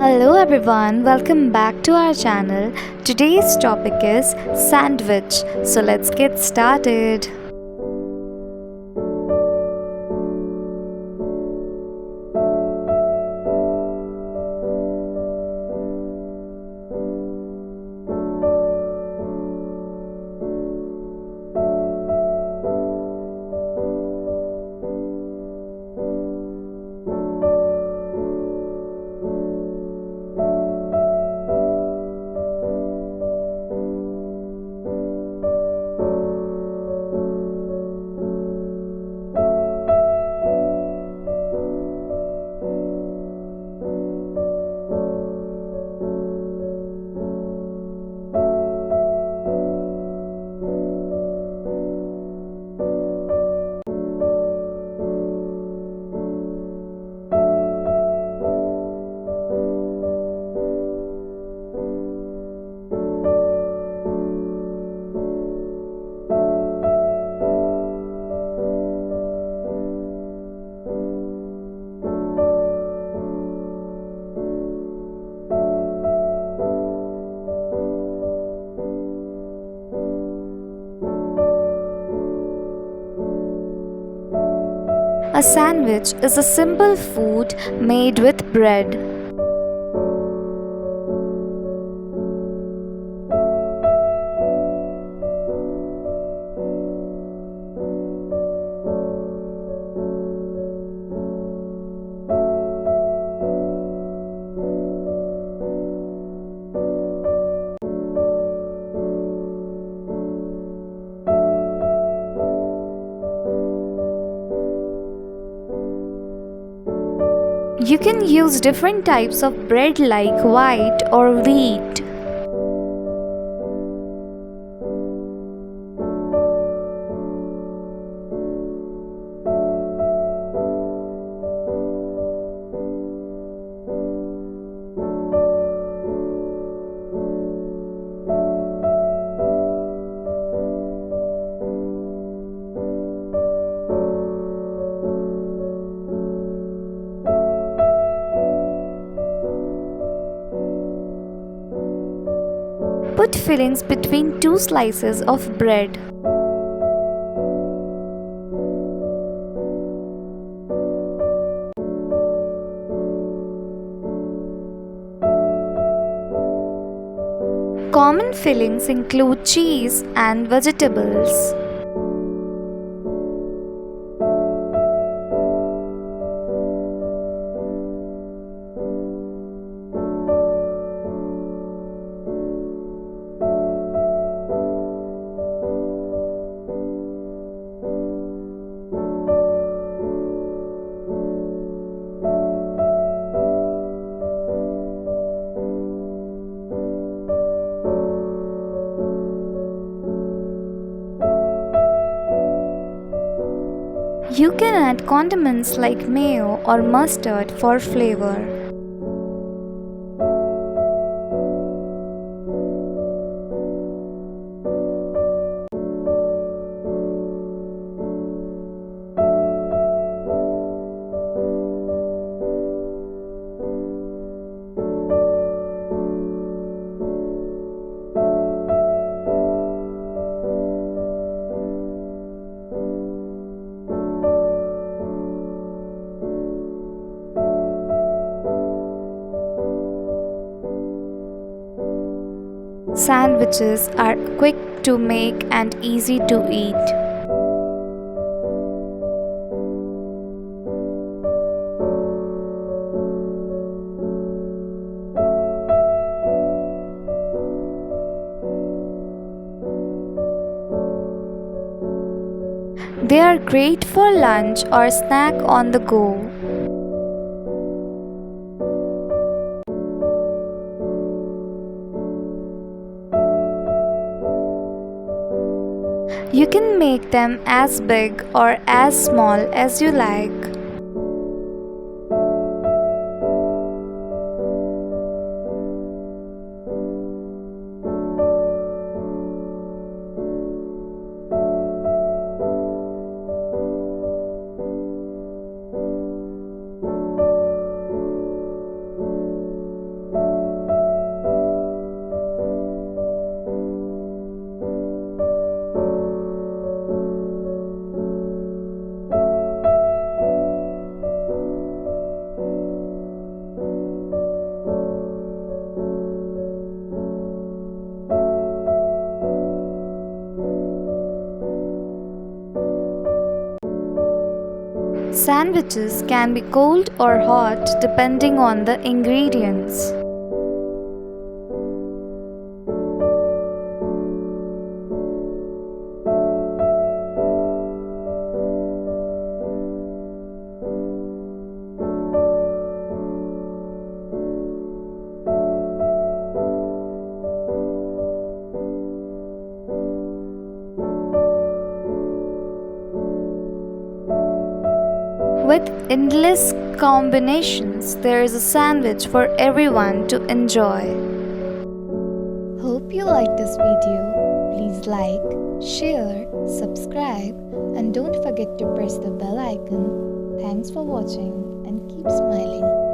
Hello everyone, welcome back to our channel. Today's topic is sandwich. So let's get started. A sandwich is a simple food made with bread. You can use different types of bread like white or wheat. Put fillings between two slices of bread. Common fillings include cheese and vegetables. You can add condiments like mayo or mustard for flavor. Sandwiches are quick to make and easy to eat. They are great for lunch or snack on the go. You can make them as big or as small as you like. Sandwiches can be cold or hot depending on the ingredients. With endless combinations, there is a sandwich for everyone to enjoy. Hope you liked this video. Please like, share, subscribe, and don't forget to press the bell icon. Thanks for watching and keep smiling.